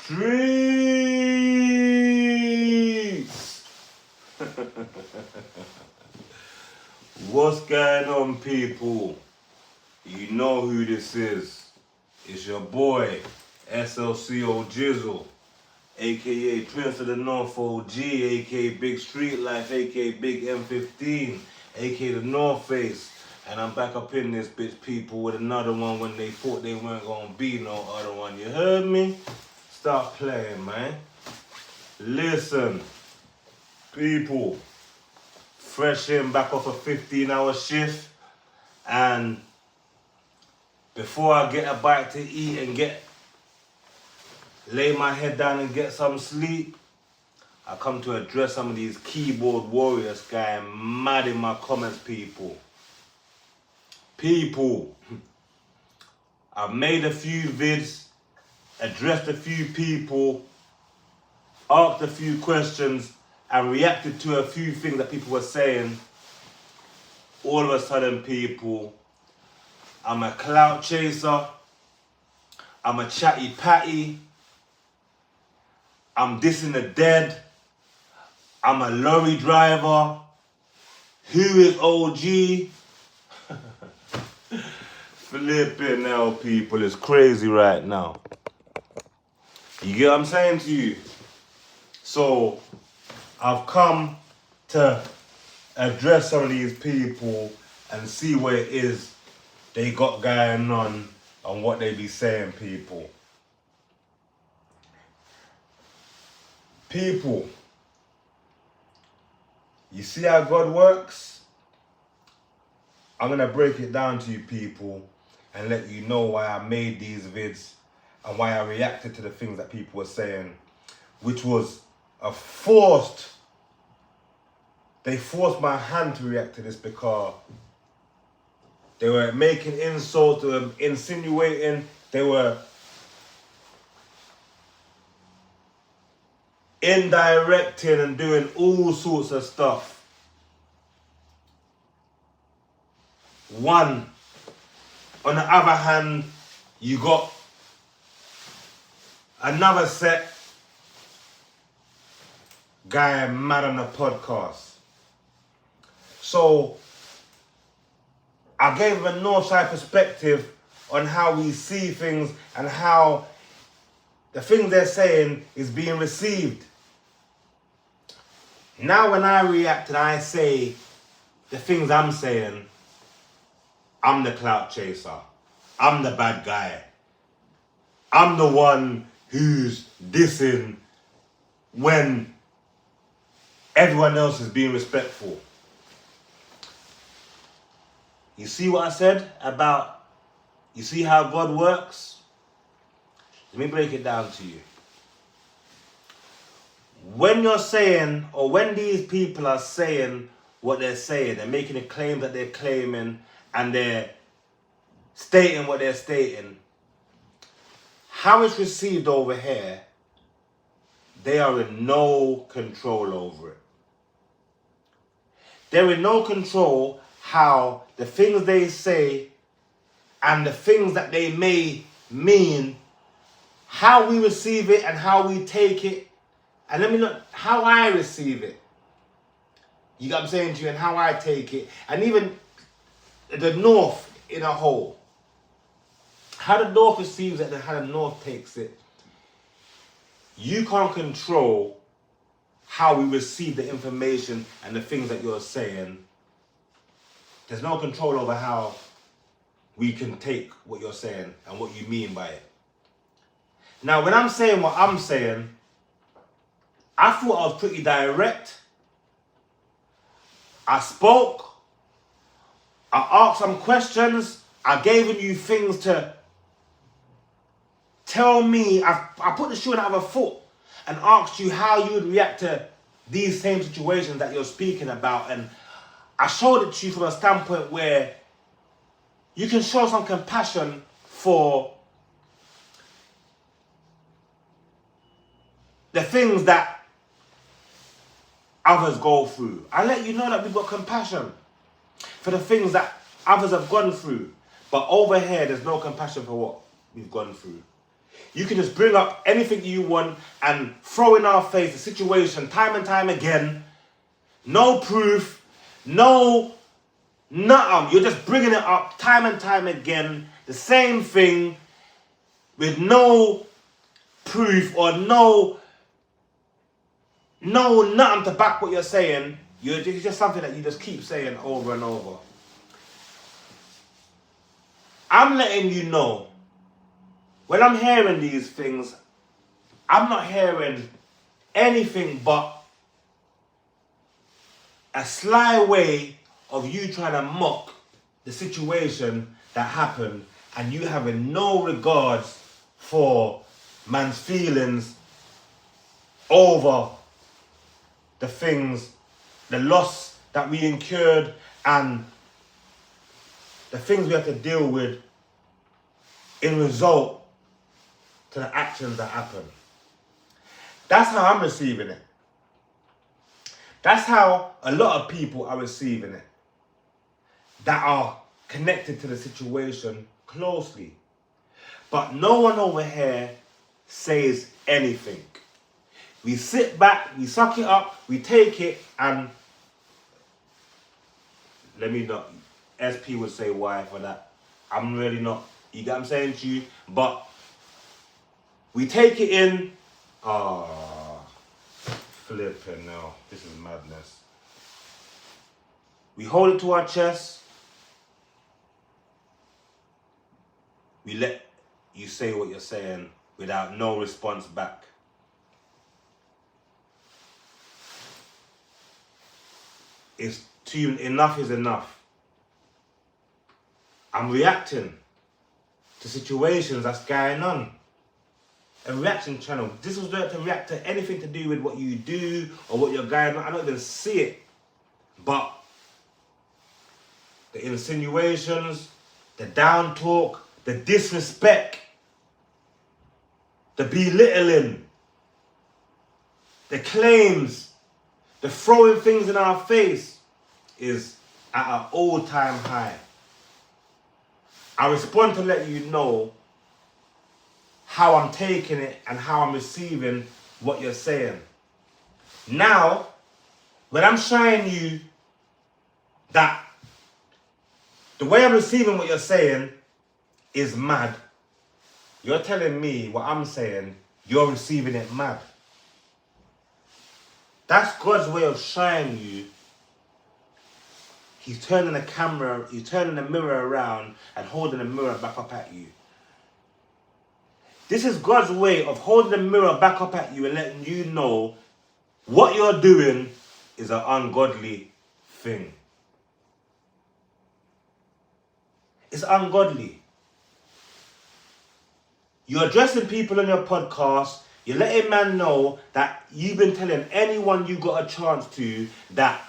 streets. What's going on, people? You know who this is. It's your boy, SLCO Jizzle, aka Prince of the North OG, aka Big Street Life, aka Big M15, aka the North Face. And I'm back up in this bitch, people, with another one when they thought they weren't gonna be no other one. You heard me? Stop playing, man. Listen, people, fresh in back off a 15-hour shift, and before I get a bite to eat and lay my head down and get some sleep, I come to address some of these keyboard warriors guy mad in my comments, people. I've made a few vids, addressed a few people, asked a few questions, and reacted to a few things that people were saying. All of a sudden, people, I'm a clout chaser, I'm a chatty patty, I'm dissing the dead, I'm a lorry driver, who is OG? Flipping hell, people, it's crazy right now. You get what I'm saying to you? So, I've come to address some of these people and see what it is they got going on and what they be saying, people. People, you see how God works? I'm going to break it down to you, people, and let you know why I made these vids and why I reacted to the things that people were saying, which was they forced my hand to react to this because they were making insults, they were insinuating, they were indirecting and doing all sorts of stuff. On the other hand, you got another set guy mad on the podcast. So I gave him a Northside perspective on how we see things and how the things they're saying is being received. Now when I react and I say the things I'm saying, I'm the clout chaser. I'm the bad guy. I'm the one who's dissing when everyone else is being respectful. You see what I said about, you see how God works? Let me break it down to you. When you're saying, or when these people are saying what they're saying, they're making a claim that they're claiming, and they're stating what they're stating, how it's received over here, they are in no control over it. They're in no control how the things they say and the things that they may mean, how we receive it and how we take it, and let me know how I receive it. You got what I'm saying to you, and how I take it, and even the North in a whole. How the North receives it and how the North takes it. You can't control how we receive the information and the things that you're saying. There's no control over how we can take what you're saying and what you mean by it. Now, when I'm saying what I'm saying, I thought I was pretty direct. I spoke. I asked some questions. I gave you things to tell me. I put the shoe on the other foot and asked you how you would react to these same situations that you're speaking about. And I showed it to you from a standpoint where you can show some compassion for the things that others go through. I let you know that we've got compassion for the things that others have gone through. But over here, there's no compassion for what we've gone through. You can just bring up anything you want and throw in our face the situation time and time again. No proof, no nothing. You're just bringing it up time and time again. The same thing with no proof or no nothing to back what you're saying. It's just something that you just keep saying over and over. I'm letting you know, when I'm hearing these things, I'm not hearing anything but a sly way of you trying to mock the situation that happened and you having no regards for man's feelings over the things, the loss that we incurred and the things we have to deal with in result to the actions that happen. That's how I'm receiving it. That's how a lot of people are receiving it that are connected to the situation closely. But no one over here says anything. We sit back, we suck it up, we take it, and let me not, SP would say why for that. I'm really not, you get what I'm saying to you? But we take it in, flipping now, this is madness. We hold it to our chest. We let you say what you're saying without no response back. It's enough is enough. I'm reacting to situations that's going on. A reaction channel. This was there to react to anything to do with what you do or what you're going on. I don't even see it. But the insinuations, the down talk, the disrespect, the belittling, the claims, the throwing things in our face is at an all-time high. I respond to let you know how I'm taking it and how I'm receiving what you're saying. Now, when I'm showing you that the way I'm receiving what you're saying is mad, you're telling me what I'm saying, you're receiving it mad. That's God's way of showing you. He's turning the mirror around and holding the mirror back up at you. This is God's way of holding the mirror back up at you and letting you know what you're doing is an ungodly thing. It's ungodly. You're addressing people on your podcast. You're letting man know that you've been telling anyone you got a chance to that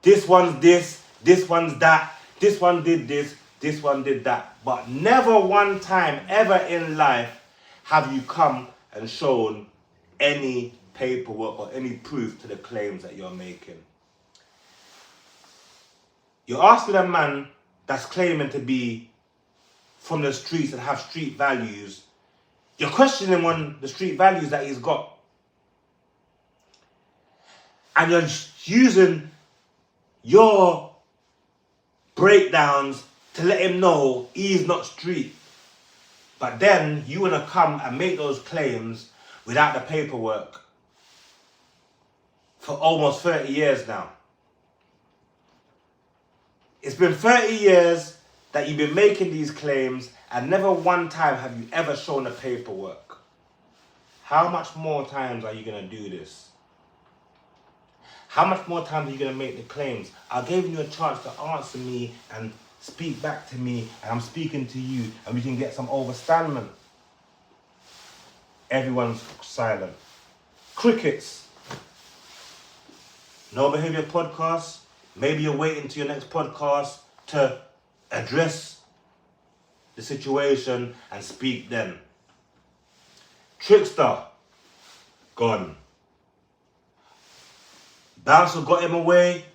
this one's this one's that, this one did this, this one did that. But never one time ever in life have you come and shown any paperwork or any proof to the claims that you're making. You're asking a man that's claiming to be from the streets and have street values. You're questioning him on the street values that he's got. And you're using your breakdowns to let him know he's not street. But then you want to come and make those claims without the paperwork for almost 30 years now. It's been 30 years that you've been making these claims and never one time have you ever shown the paperwork. How much more times are you going to do this? How much more times are you going to make the claims? I gave you a chance to answer me and speak back to me, and I'm speaking to you, and we can get some overstanding. Everyone's silent. Crickets. No Behavior Podcast. Maybe you're waiting to your next podcast to address the situation and speak then. Trickster. Gone. Bouncer got him away.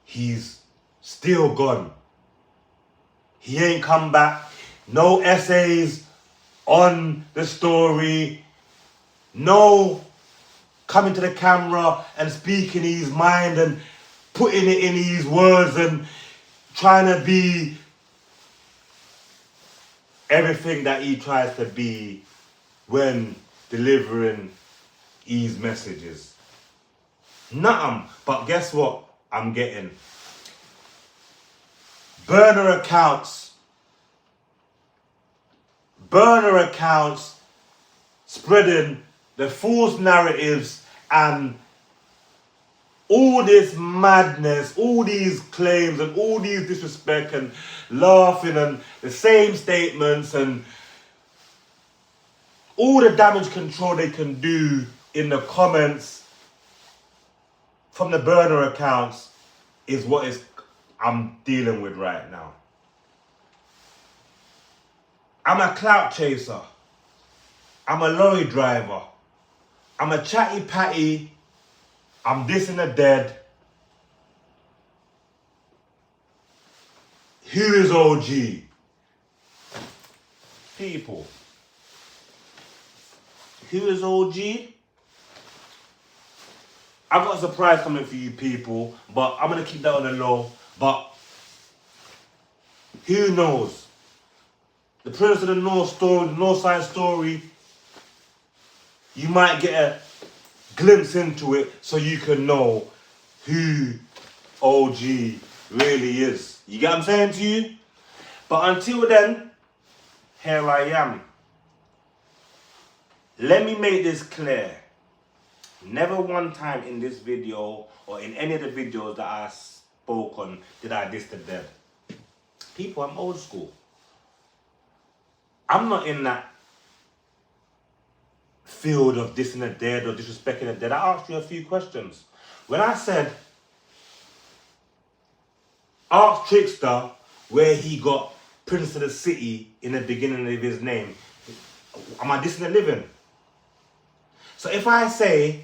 He's still gone. He ain't come back. no essays on the story, no coming to the camera and speaking his mind and putting it in his words and trying to be everything that he tries to be when delivering his messages. Nothing. But guess what I'm getting? Burner accounts spreading the false narratives and all this madness, all these claims and all these disrespect and laughing and the same statements and all the damage control they can do in the comments from the burner accounts is what I'm dealing with right now. I'm a clout chaser. I'm a lorry driver. I'm a chatty patty. I'm this and the dead. Who is OG? People. Who is OG? I've got a surprise coming for you people, but I'm going to keep that on the low. But who knows? The Prince of the North story, the Northside story, you might get a glimpse into it so you can know who OG really is. You get what I'm saying to you? But until then, here I am. Let me make this clear. Never one time in this video or in any of the videos that I spoke on did I diss the dead. People, I'm old school. I'm not in that field of dissing the dead or disrespecting the dead. I asked you a few questions. When I said, ask Trickster where he got Prince of the City in the beginning of his name, am I dissing the living? So if I say,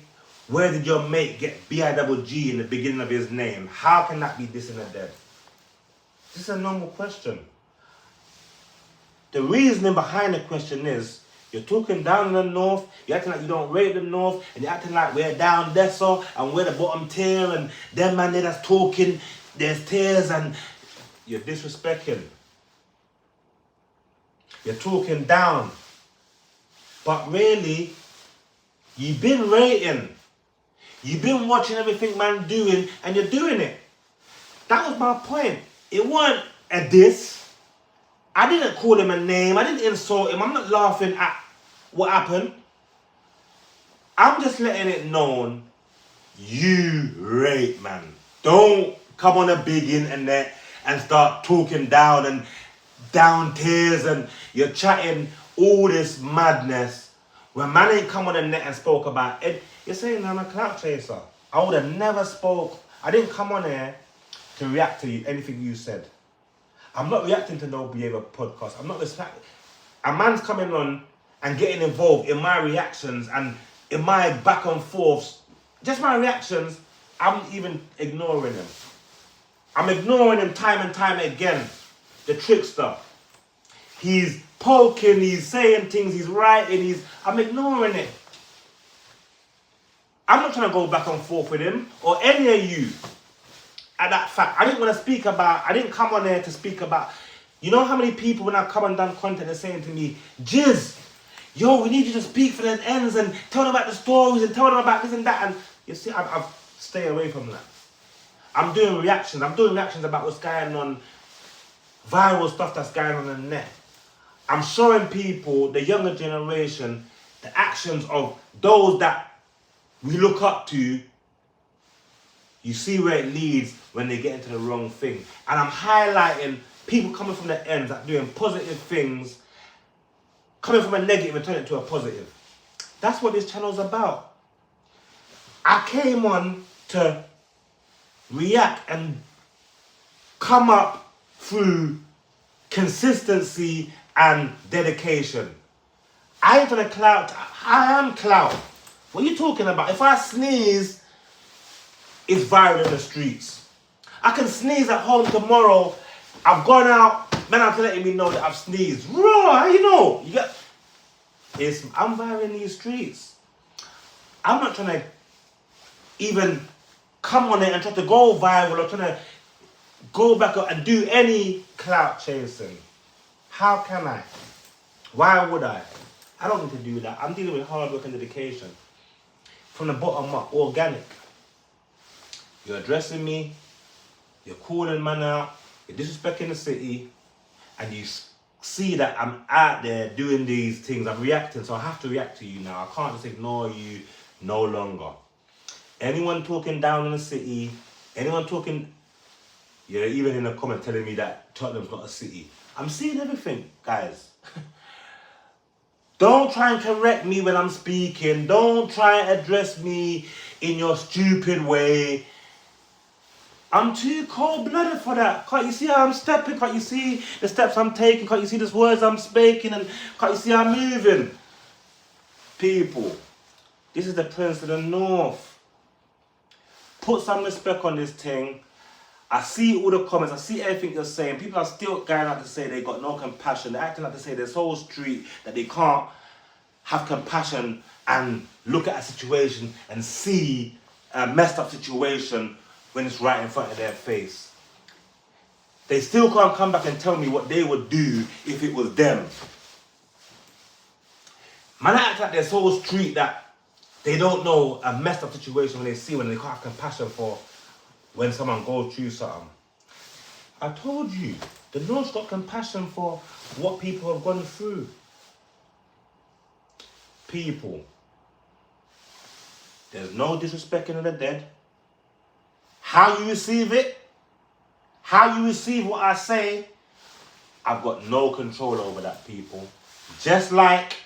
where did your mate get B-I-double-G in the beginning of his name, how can that be dissing the dead? This is a normal question. The reasoning behind the question is, you're talking down in the North, you're acting like you don't rate the North, and you're acting like we're down there so, and we're the bottom tier, and them man there that's talking, there's tears, and you're disrespecting. You're talking down. But really, you've been rating. You've been watching everything man doing, and you're doing it. That was my point. It weren't a diss. I didn't call him a name. I didn't insult him. I'm not laughing at what happened. I'm just letting it known you rate, man. Don't come on a big internet and start talking down and down tears and you're chatting all this madness. When man ain't come on the net and spoke about it, you're saying I'm a clout chaser. I would have never spoke. I didn't come on here to react to anything you said. I'm not reacting to no behavior podcast. I'm not respecting. A man's coming on and getting involved in my reactions and in my back and forths. Just my reactions, I'm even ignoring him. I'm ignoring him time and time again. The Trickster. He's poking, he's saying things, he's writing, I'm ignoring it. I'm not trying to go back and forth with him or any of you. At that fact, I didn't come on there to speak about, you know how many people when I come and done content are saying to me, Jizz, yo, we need you to speak for the ends and tell them about the stories and tell them about this and that. And you see, I've stay away from that. I'm doing reactions. I'm doing reactions about what's going on, viral stuff that's going on in the net. I'm showing people, the younger generation, the actions of those that we look up to. You see where it leads when they get into the wrong thing. And I'm highlighting people coming from the ends that doing positive things, coming from a negative and turning it to a positive. That's what this channel's about. I came on to react and come up through consistency and dedication. I ain't gonna clout. I am clout. What are you talking about? If I sneeze, it's viral in the streets. I can sneeze at home tomorrow. I've gone out Man, I'm letting me know that I've sneezed. Raw, how you know? I'm viral in these streets. I'm not trying to even come on it and try to go viral or trying to go back up and do any clout chasing. How can I? Why would I? I don't need to do that. I'm dealing with hard work and dedication. From the bottom up, organic. You're addressing me, you're calling man out, you're disrespecting the city, and you see that I'm out there doing these things. I'm reacting, so I have to react to you now. I can't just ignore you no longer. Anyone talking down in the city, anyone talking, you're even in the comment telling me that Tottenham's not a city. I'm seeing everything, guys. Don't try and correct me when I'm speaking. Don't try and address me in your stupid way. I'm too cold-blooded for that. Can't you see how I'm stepping? Can't you see the steps I'm taking? Can't you see the words I'm speaking? And can't you see how I'm moving? People, this is the Prince of the North. Put some respect on this thing. I see all the comments. I see everything you're saying. People are still going out to say they got no compassion. They're acting like to say this whole street that they can't have compassion and look at a situation and see a messed up situation when it's right in front of their face. They still can't come back and tell me what they would do if it was them. Man, act like this whole street that they don't know a messed up situation when they see when they can't have compassion for when someone goes through something. I told you, the North's got compassion for what people have gone through. People, there's no disrespecting the dead. How you receive it, how you receive what I say, I've got no control over that, people. Just like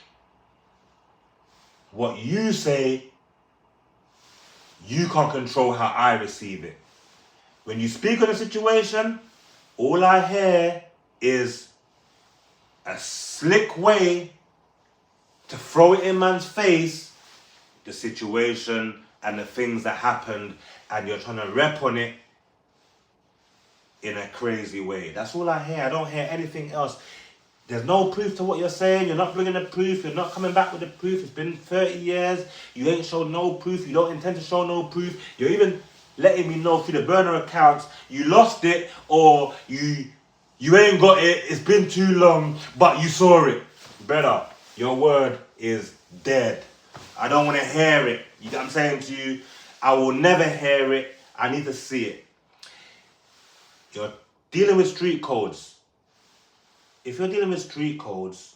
what you say, you can't control how I receive it. When you speak on a situation, all I hear is a slick way to throw it in man's face, the situation and the things that happened, and you're trying to rep on it in a crazy way. That's all I hear. I don't hear anything else. There's no proof to what you're saying. You're not bringing the proof. You're not coming back with the proof. It's been 30 years. You ain't shown no proof. You don't intend to show no proof. You're even letting me know through the burner accounts you lost it or you ain't got it. It's been too long, but you saw it. Brother, your word is dead. I don't want to hear it. You know what I'm saying to you? I will never hear it. I need to see it. You're dealing with street codes. If you're dealing with street codes,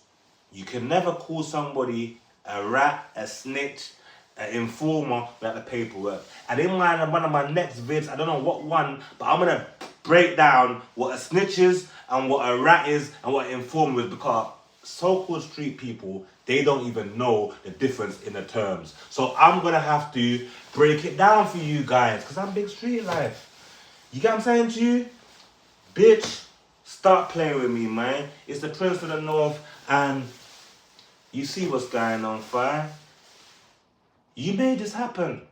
you can never call somebody a rat, a snitch, an informer without the paperwork. And in one of my next vids, I don't know what one, but I'm going to break down what a snitch is and what a rat is and what an informer is, because so-called street people, they don't even know the difference in the terms. So I'm going to have to break it down for you guys, because I'm big street life. You get what I'm saying to you? Bitch, start playing with me, man. It's the Prince of the North, and you see what's going on, fire. You made this happen.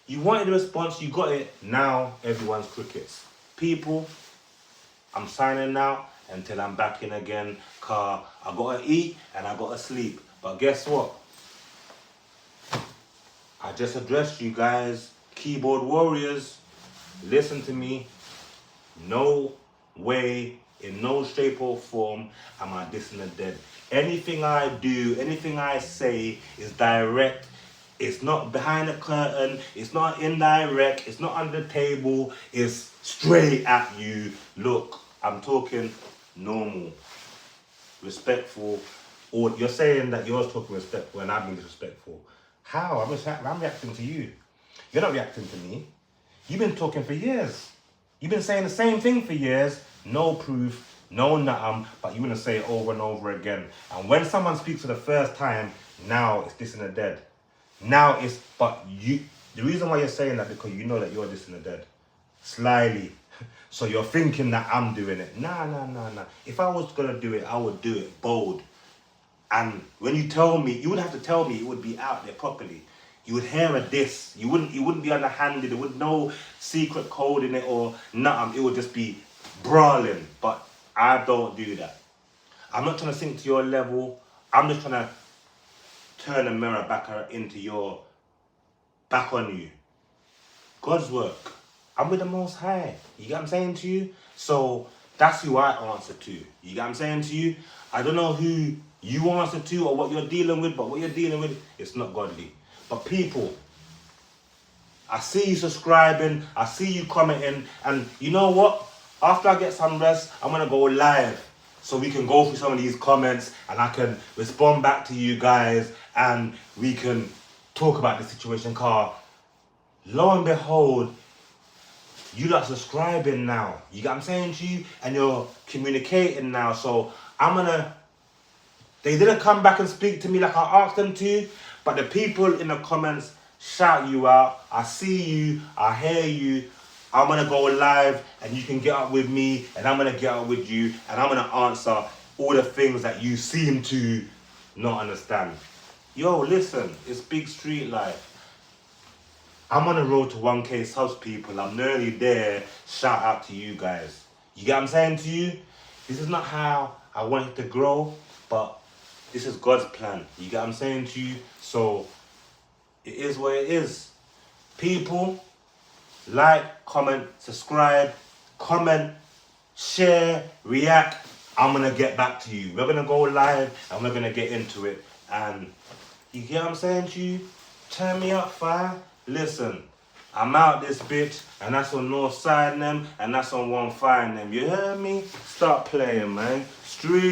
You wanted a response, you got it. Now everyone's crickets. People, I'm signing out until I'm back in again, car. I gotta eat and I gotta sleep. But guess what? I just addressed you guys, keyboard warriors. Listen to me. No way, in no shape or form am I dissing the dead. Anything I do, anything I say is direct. It's not behind the curtain. It's not indirect. It's not under the table. It's straight at you. Look, I'm talking normal, respectful. Or you're saying that you're talking respectful and I'm being disrespectful. How? I'm reacting to you. You're not reacting to me. You've been talking for years. You've been saying the same thing for years. No proof, no nothing, but you want to say it over and over again. And when someone speaks for the first time, now it's dissing the dead. Now it's, but you, the reason why you're saying that, because you know that you're dissing the dead. Slyly. So you're thinking that I'm doing it. Nah. If I was going to do it, I would do it bold. And when you tell me, you would have to tell me it would be out there properly. You would hear a diss. You wouldn't be underhanded. There would no secret code in it or nothing. It would just be brawling. But I don't do that. I'm not trying to sink to your level. I'm just trying to turn the mirror back on you. God's work. I'm with the Most High. You get what I'm saying to you? So that's who I answer to. You get what I'm saying to you? I don't know who you answer to or what you're dealing with, but what you're dealing with, it's not godly. But people, I see you subscribing, I see you commenting, and you know what? After I get some rest, I'm gonna go live so we can go through some of these comments and I can respond back to you guys and we can talk about the situation. Car, lo and behold, you lot subscribing now. You get what I'm saying to you? And you're communicating now. So they didn't come back and speak to me like I asked them to, but the people in the comments shout you out. I see you, I hear you. I'm gonna go live and you can get up with me and I'm gonna get up with you and I'm gonna answer all the things that you seem to not understand. Yo, listen, it's big street life. I'm on the road to 1K subs, people. I'm nearly there. Shout out to you guys. You get what I'm saying to you? This is not how I want it to grow, but this is God's plan. You get what I'm saying to you? So it is what it is. People, like, comment, subscribe, comment, share, react. I'm going to get back to you. We're going to go live and we're going to get into it. And you get what I'm saying to you? Turn me up, fire. Listen, I'm out this bitch, and that's on North Side them, and that's on 1 Fire them. You heard me? Stop playing, man. Street.